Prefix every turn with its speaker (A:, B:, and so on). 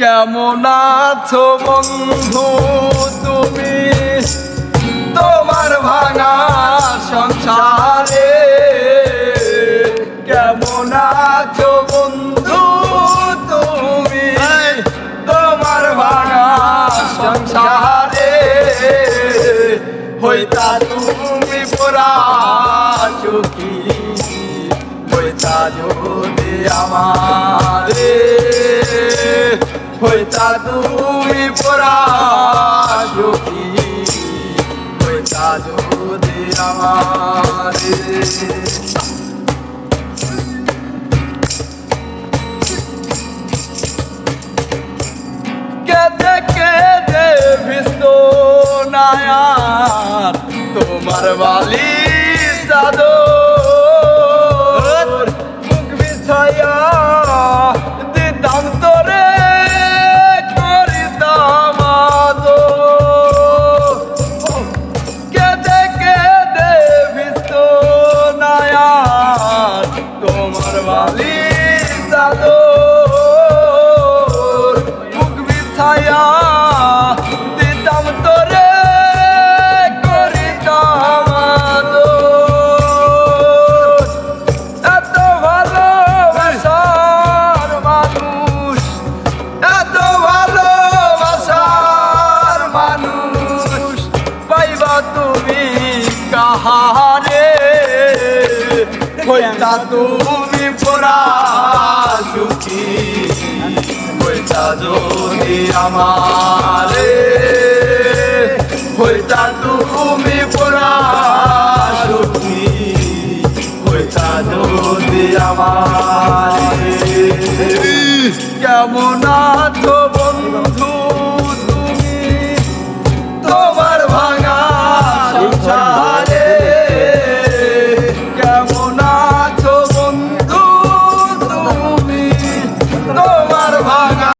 A: কেমন আছো বন্ধু তুমি তোমার ভাঙা সংসারে? কেমন আছো বন্ধু তুমি তোমার ভাঙা সংসারে? হইতা তুমি পুরা সুখী, হইতা যদি আমারে, হইতা তুমি পুরা সুখী, হইতা যদি আমারে। কেঁদে কেঁদে ভিজতো না আর তোমার বালি চাদর, মুখ বিছাইয়া দিতাম তোরে করিতাম আদর। কেঁদে কেঁদে ভিজতো না আর তোমার বালি চাদর, মুখ বিছাইয়া দিতাম তোরে করিতাম আদর। এত ভালোবাসার মানুষ, এত ভালোবাসার মানুষ পাইবা তুমি কাহারে? হইতা তুমি পুরা সুখী, হইতা যদি আমারে, হইতা তুমি পুরা সুখী, হইতা যদি আমারে। কেমন আছো বন্ধু